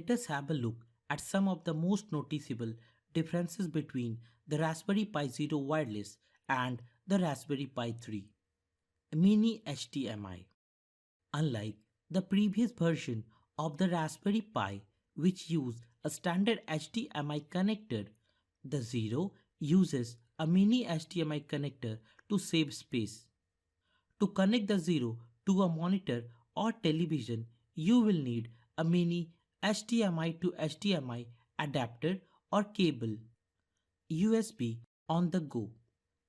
let us have a look at some of the most noticeable differences between the Raspberry Pi Zero wireless and the Raspberry Pi 3. Mini HDMI. Unlike the previous version of the Raspberry Pi, which used a standard HDMI connector, the Zero uses a mini HDMI connector to save space. To connect the Zero to a monitor or television, you will need a mini HDMI to HDMI adapter or cable. USB on the go.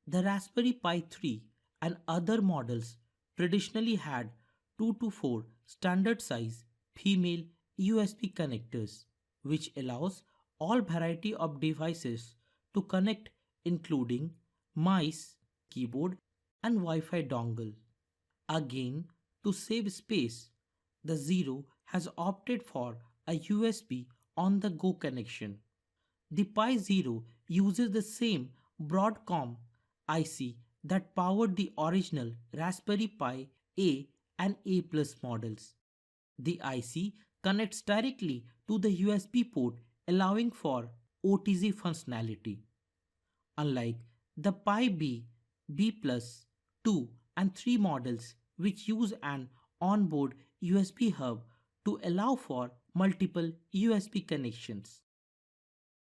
The Raspberry Pi 3 and other models traditionally had 2 to 4 standard size female USB connectors, which allows all variety of devices to connect, including mice, keyboard, and Wi-Fi dongle. Again, to save space, the Zero has opted for a USB on-the-go connection. The Pi Zero uses the same Broadcom IC that powered the original Raspberry Pi A and A Plus models. The IC connects directly to the USB port, allowing for OTG functionality. Unlike the Pi B, B Plus, 2 and 3 models which use an onboard USB hub to allow for multiple USB connections.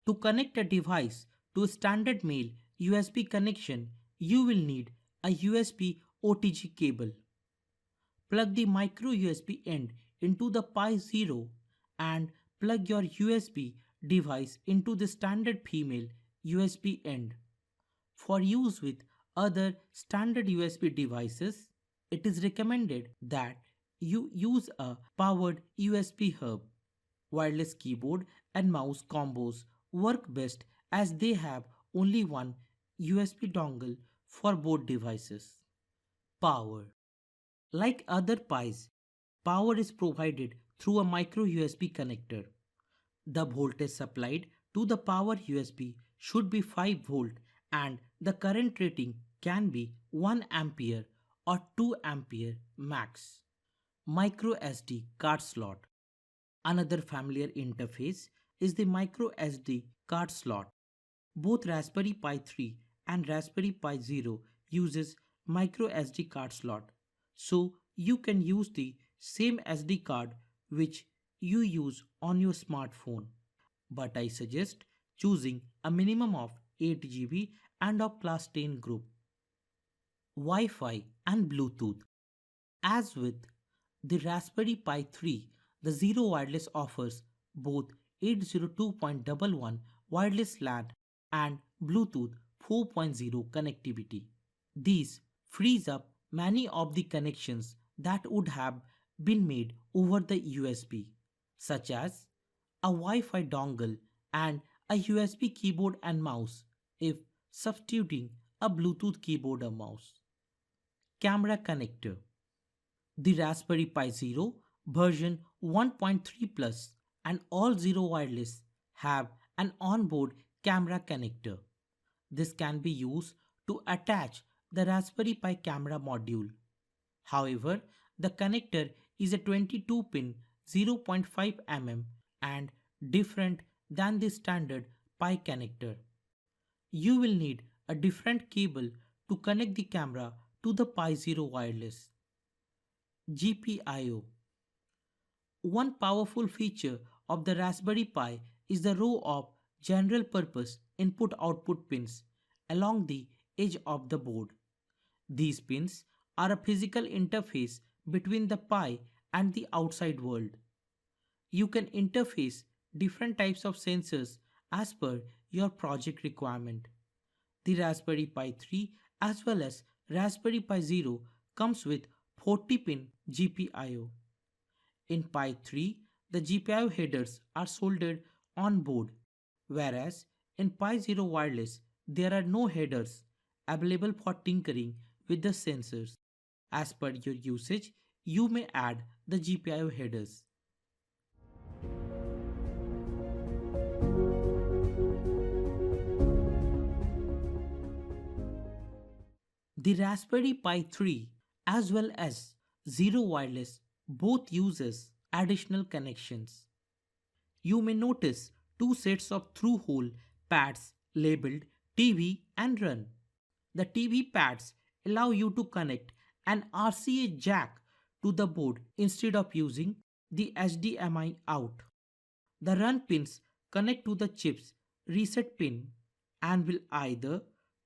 To connect a device to a standard male USB connection, you will need a USB OTG cable. Plug the micro USB end into the Pi Zero and plug your USB device into the standard female USB end. For use with other standard USB devices, it is recommended that you use a powered USB hub. Wireless keyboard and mouse combos work best as they have only one USB dongle for both devices. Power. Like other Pis, power is provided through a micro USB connector. The voltage supplied to the power USB should be 5 volt and the current rating can be 1 ampere or 2 ampere max. Micro SD card slot. Another familiar interface is the micro SD card slot. Both Raspberry Pi 3 and Raspberry Pi Zero uses micro SD card slot, so you can use the same SD card which you use on your smartphone. But I suggest choosing a minimum of 8 GB and of class 10 group. Wi-Fi and Bluetooth. As with the Raspberry Pi 3, the Zero Wireless offers both 802.11 wireless LAN and Bluetooth 4.0 connectivity. These frees up many of the connections that would have been made over the USB, such as a Wi-Fi dongle and a USB keyboard and mouse if substituting a Bluetooth keyboard or mouse. Camera connector. The Raspberry Pi Zero version 1.3 Plus and all Zero Wireless have an onboard camera connector. This can be used to attach the Raspberry Pi camera module. However, the connector is a 22-pin 0.5 mm and different than the standard Pi connector. You will need a different cable to connect the camera to the Pi Zero Wireless. GPIO. One powerful feature of the Raspberry Pi is the row of general purpose input-output pins along the edge of the board. These pins are a physical interface between the Pi and the outside world. You can interface different types of sensors as per your project requirement. The Raspberry Pi 3 as well as Raspberry Pi Zero comes with 40-pin GPIO. In Pi 3, the GPIO headers are soldered on board, whereas in Pi Zero Wireless, there are no headers available for tinkering with the sensors. As per your usage, you may add the GPIO headers. The Raspberry Pi 3 as well as Zero Wireless both uses additional connections. You may notice two sets of through-hole pads labeled TV and Run. The TV pads allow you to connect an RCA jack to the board instead of using the HDMI out. The run pins connect to the chip's reset pin and will either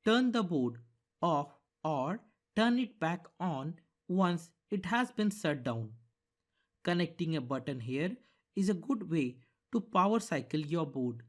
turn the board off or turn it back on once it has been shut down. Connecting a button here is a good way to power cycle your board